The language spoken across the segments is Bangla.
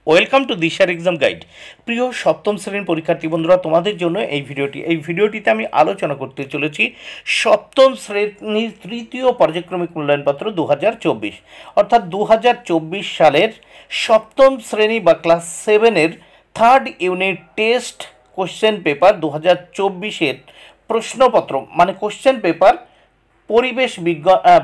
ওয়েলকাম টু দিশার এক্সাম গাইড। প্রিয় সপ্তম শ্রেণীর পরীক্ষার্থী বন্ধুরা, তোমাদের জন্য এই ভিডিওটিতে আমি আলোচনা করতে চলেছি সপ্তম শ্রেণীর তৃতীয় পর্যায়ক্রমিক মূল্যায়নপত্র 2024, অর্থাৎ 2024 সালের সপ্তম শ্রেণী বা ক্লাস 7-এর third unit test question paper 2024-এর প্রশ্নপত্র মানে কোশ্চেন পেপার পরিবেশ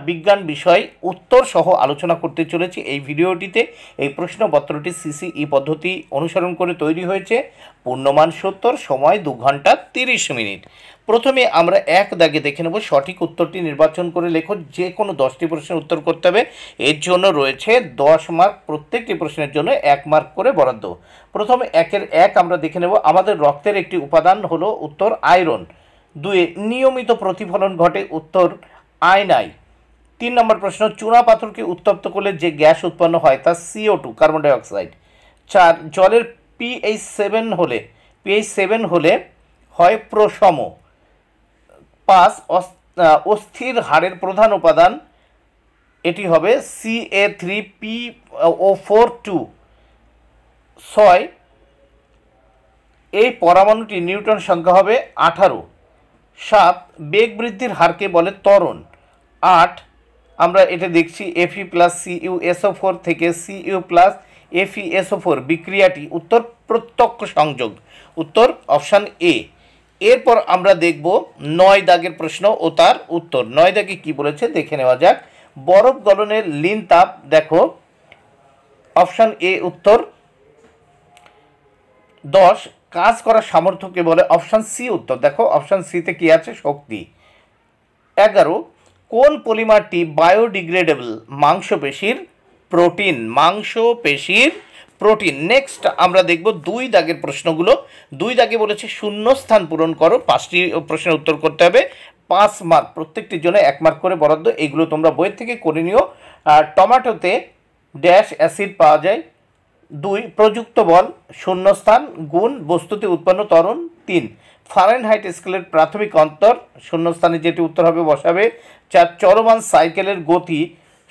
বিজ্ঞান বিষয় উত্তর সহ আলোচনা করতে চলেছি এই ভিডিওটিতে। এই প্রশ্নপত্রটি সিসিই পদ্ধতি অনুসরণ করে তৈরি হয়েছে। পূর্ণমান 70, সময় 2 ঘন্টা 30 মিনিট। প্রথমে আমরা এক দাগে দেখে নেব সঠিক উত্তরটি নির্বাচন করে লেখো। যে কোনো 10টি প্রশ্নের উত্তর করতে হবে। এর জন্য রয়েছে 10 মার্ক, প্রত্যেকটি প্রশ্নের জন্য 1 মার্ক করে বরাদ্দ। প্রথমে 1-এর 1 আমরা দেখে নেব। আমাদের রক্তের একটি উপাদান হলো উত্তর আয়রন। 2, নিয়মিত প্রতিফলন ঘটে, উত্তর আয়নায়। 3 নম্বর প্রশ্ন, চুনা পাথরকে উত্তপ্ত করলে যে গ্যাস উৎপন্ন হয় তা CO2, কার্বন ডাইঅক্সাইড। 4, জলের pH 7 হলে হয় প্রশম। 5, অস্থির হাড়ের প্রধান উপাদান এটি হবে Ca3PO4 2। 6, এই পরমাণুটি নিউটন সংখ্যা হবে 18। 7, বেগ বৃদ্ধির হারকে বলে ত্বরণ। 8, আমরা এটা দেখছি Fe + CuSO4 থেকে Cu + FeSO4 বিক্রিয়াটি উত্তর প্রত্যক্ষ সংযোগ, উত্তর অপশান এ। এরপর আমরা দেখব 9 দাগের প্রশ্ন ও তার উত্তর। 9 দাগে কি বলেছে দেখে নেওয়া যাক। বরফ গলনের লিন তাপ দেখো, অপশান এ উত্তর। 10, কাজ করার সামর্থ্যকে বলে, অপশান সি উত্তর। দেখো অপশান সিতে কি আছে, শক্তি। 11, কোন পলিমারটি বায়োডিগ্রেডেবল, মাংসপেশির প্রোটিন। নেক্সট আমরা দেখব 2 দাগের প্রশ্নগুলো। 2 দাগে বলেছে শূন্যস্থান পূরণ করো, 5টি প্রশ্নের উত্তর করতে হবে। 5 মার্ক, প্রত্যেকটির জন্য 1 মার্ক করে বরাদ্দ। এগুলো তোমরা বইয়ের থেকে করে নিও। টমেটোতে ড্যাশ অ্যাসিড পাওয়া যায়। 2, প্রযুক্ত বল শূন্যস্থান গুণ বস্তুতে উৎপন্ন ত্বরণ। 3, ফারেনহাইট স্কেলের প্রাথমিক অন্তর শূন্যস্থানে যেটি উত্তর হবে বসাবে। 4, চলমান সাইকেলের গতি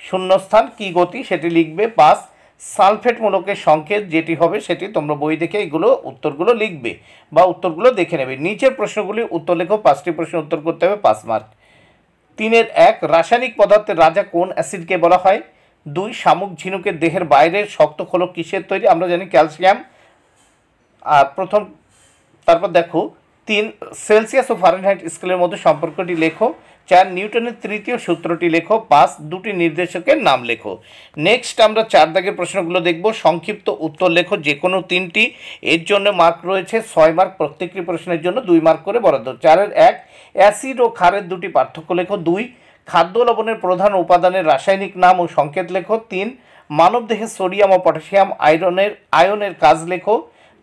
শূন্যস্থান কি গতি সেটি লিখবে। 5, সালফেট মূলকের সংকেত যেটি হবে সেটি তোমরা বই দেখে এগুলো উত্তরগুলো লিখবে বা উত্তরগুলো দেখে নেবে। নিচের প্রশ্নগুলি উত্তর লেখো, 5টি প্রশ্ন উত্তর করতে হবে, 5 মার্ক। 3-এর 1, রাসায়নিক পদার্থের রাজা কোন অ্যাসিডকে বলা হয়। 2, শামুক ঝিনুকের দেহের বাইরের শক্ত খোলক কিসের তৈরি, আমরা জানি ক্যালসিয়াম। আর তারপর দেখো 3, সেলসিয়াস ও ফারেনহাইট স্কেলের মধ্যে সম্পর্কটি লেখো। 4, নিউটনের তৃতীয় সূত্রটি লেখো। 5, 2টি নির্দেশকের নাম লেখো। নেক্সট আমরা 4 দাগের প্রশ্নগুলো দেখব। সংক্ষিপ্ত উত্তর লেখো, যে কোনো 3টি। এর জন্য মার্ক রয়েছে 6 মার্ক, প্রত্যেকটি প্রশ্নের জন্য 2 মার্ক করে বরাদ্দ। 4-এর 1, অ্যাসিড ও ক্ষারের 2টি পার্থক্য লেখো। 2, খাদ্য লবণের প্রধান উপাদানের রাসায়নিক নাম ও সংকেত লেখো। 3, মানবদেহে সোডিয়াম ও পটাশিয়াম আয়নের কাজ লেখো।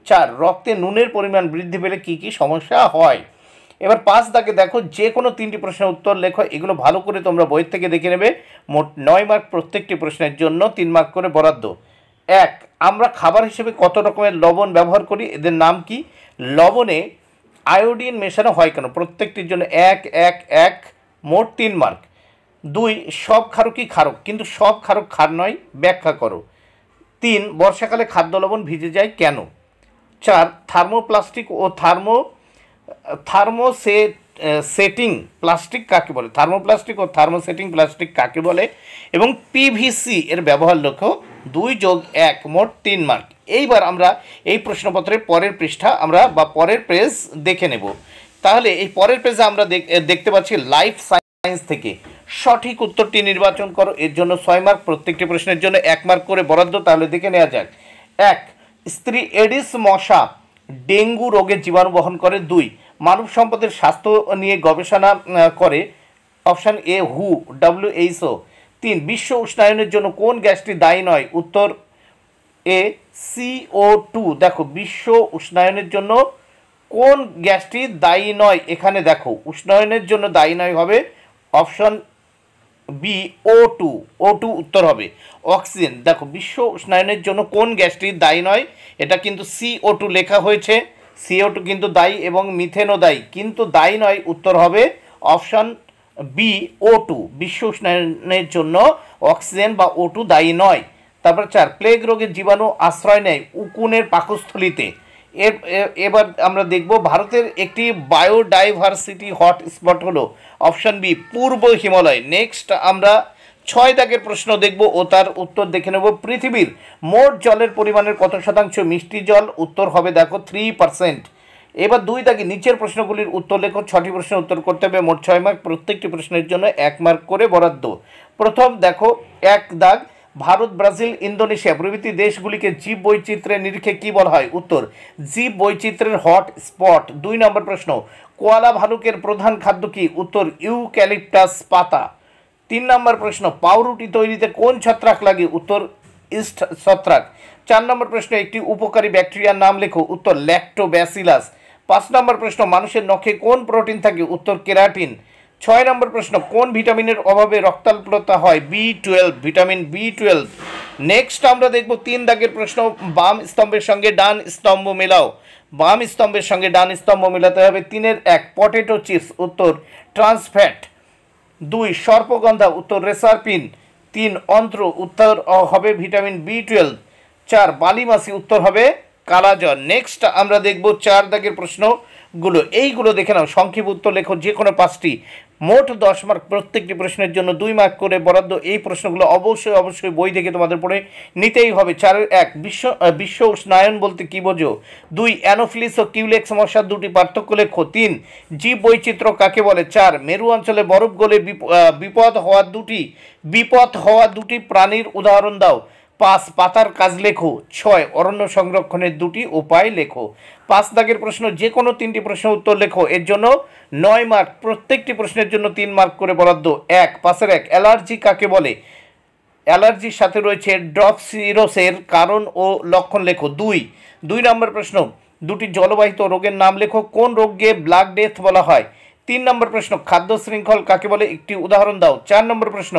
4, রক্তে নুনের পরিমাণ বৃদ্ধি পেলে কী কী সমস্যা হয়। এবার 5 দাগে দেখো, যে কোনো 3টি প্রশ্নের উত্তর লেখো। এগুলো ভালো করে তোমরা বইয়ের থেকে দেখে নেবে। মোট 9 মার্ক, প্রত্যেকটি প্রশ্নের জন্য 3 মার্ক করে বরাদ্দ। 1, আমরা খাবার হিসেবে কত রকমের লবণ ব্যবহার করি, এদের নাম কি। লবণে আয়োডিন মেশানো হয় কেন, প্রত্যেকটির জন্য 1 1 1, মোট 3 মার্ক। 2, সব ক্ষারকই ক্ষারক কিন্তু সব ক্ষারক ক্ষার নয়, ব্যাখ্যা করো। 3, বর্ষাকালে খাদ্য লবণ ভিজে যায় কেন। 4, থার্মোপ্লাস্টিক ও থার্মোসেটিং প্লাস্টিক কাকে বলে, থার্মোসেটিং প্লাস্টিক কাকে বলে, এবং PVC এর ব্যবহার লেখো। 2 + 1, মোট 3 মার্ক। এইবার আমরা এই প্রশ্নপত্রের পরের পৃষ্ঠা বা পরের পেজ দেখে নেব। তাহলে এই পরের পেজে আমরা দেখতে পাচ্ছি লাইফ সায়েন্স থেকে সঠিক উত্তরটি নির্বাচন করো। এর জন্য 6 মার্ক, প্রত্যেকটি প্রশ্নের জন্য 1 মার্ক করে বরাদ্দ। তাহলে দেখে নেওয়া যাক। 1, স্ত্রী এডিস মশা ডেঙ্গু রোগের জীবাণু বহন করে। 2, মানব সম্পদের স্বাস্থ্য নিয়ে গবেষণা করে, অপশান এ WHO। 3, বিশ্ব উষ্ণায়নের জন্য কোন গ্যাসটি দায়ী নয়, উত্তর এ CO2। দেখো বিশ্ব উষ্ণায়নের জন্য কোন গ্যাসটি দায়ী নয়, এখানে দেখো উষ্ণায়নের জন্য দায়ী নয় হবে অপশান বি O2 উত্তর হবে। অক্সিজেন, দেখো বিশ্ব উষ্ণায়নের জন্য কোন গ্যাসটি দায়ী নয়, এটা কিন্তু CO2 লেখা হয়েছে। CO2 কিন্তু দায়ী এবং মিথেনও দায়ী, কিন্তু দায়ী নয়, উত্তর হবে অপশান বি O2। বিশ্ব উষ্ণায়নের জন্য অক্সিজেন বা O2 দায়ী নয়। তারপর 4 প্লেগ রোগের জীবাণু আশ্রয় নেয় উকুনের পাকস্থলিতে। এবার আমরা দেখব ভারতের একটি বায়োডাইভার্সিটি হটস্পট হলো অপশন বি পূর্ব হিমালয়। নেক্সট আমরা 6 দাগের প্রশ্ন দেখব ও তার উত্তর দেখে নেব। পৃথিবীর মোট জলের পরিমাণের কত শতাংশ মিষ্টি জল? উত্তর হবে দেখো 3%। এবার 2 দাগে নিচের প্রশ্নগুলির উত্তর লেখো। 6টি প্রশ্নের উত্তর করতে হবে, মোট 6 মার্ক, প্রত্যেকটি প্রশ্নের জন্য 1 মার্ক করে বরাদ্দ। প্রথম দেখো 1 দাগ, ভারত, ব্রাজিল, ইন্দোনেশিয়া প্রভৃতি দেশগুলিকে জীব বৈচিত্র্যের নিরিখে কী বলা হয়? উত্তর জীব বৈচিত্র্যের হট স্পট। 2 নম্বর প্রশ্ন, কোয়ালা ভালুকের প্রধান খাদ্য কী? উত্তর ইউক্যালিপটাস পাতা। 3 নম্বর প্রশ্ন, পাউরুটি তৈরিতে কোন ছত্রাক লাগে? উত্তর ইস্ট ছত্রাক। 4 নম্বর প্রশ্ন, একটি উপকারী ব্যাকটেরিয়ার নাম লেখো। উত্তর ল্যাক্টোব্যাসিলাস। 5 নম্বর প্রশ্ন, মানুষের নখে কোন প্রোটিন থাকে? উত্তর কেরাটিন। 6 নম্বর প্রশ্ন, কোন ভিটামিনের অভাবে রক্তাল্পতা হয়? B12, vitamin B12। নেক্সট আমরা দেখব 3 দাগের প্রশ্ন, বাম স্তম্ভের সঙ্গে ডান স্তম্ভ মেলাও। বাম স্তম্ভের সঙ্গে ডান স্তম্ভ মেলাতে হবে। 3-এর 1 পটেটো চিপস, উত্তর ট্রান্সফ্যাট। 2 সর্পগন্ধা, উত্তর রেসারপিন। 3 অন্ত্র, উত্তর হবে ভিটামিন B12। 4 বালিমাসি, উত্তর হবে কালাজ্বর। নেক্সট আমরা দেখব 4 দাগের প্রশ্নগুলো, এইগুলো দেখে নাও, সংক্ষেপ উত্তর লেখো যে কোনো 5টি, মোট 10 মার্ক, প্রত্যেকটি প্রশ্নের জন্য 2 মার্ক করে বরাদ্দ। এই প্রশ্নগুলো অবশ্যই বই থেকে তোমাদের পড়ে নিতেই হবে। 4-এর 1 বিশ্ব উষ্ণায়ন বলতে কী বোঝো? 2 অ্যানোফিলিস ও কিউলেক্স মশার 2টি পার্থক্য লেখো। 3 জীব বৈচিত্র্য কাকে বলে? 4 মেরু অঞ্চলে বরফ গলে বিপদ হওয়া দুটি প্রাণীর উদাহরণ দাও। 5 পাতার কাজ লেখো। 6 অরণ্য সংরক্ষণের 2টি উপায় লেখো। 5 দাগের প্রশ্ন, যে কোনো 3টি প্রশ্নের উত্তর লেখো। এর জন্য 9 মার্ক, প্রত্যেকটি প্রশ্নের জন্য 3 মার্ক করে বরাদ্দ। 5-এর 1 অ্যালার্জি কাকে বলে? অ্যালার্জির সাথে রয়েছে ড্রপসিরোসের কারণ ও লক্ষণ লেখো। 2 নম্বর প্রশ্ন, 2টি জলবাহিত রোগের নাম লেখো। কোন রোগকে ব্ল্যাক ডেথ বলা হয়? 3 নম্বর প্রশ্ন, খাদ্য শৃঙ্খল কাকে বলে? একটি উদাহরণ দাও। 4 নম্বর প্রশ্ন,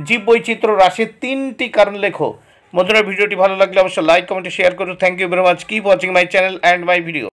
জীব বৈচিত্র্য হ্রাসের 3টি কারণ লেখো। বন্ধুরা, ভিডিওটি ভালো লাগলে অবশ্যই লাইক, কমেন্ট, শেয়ার করো। Thank you very much. Keep watching my channel and my video.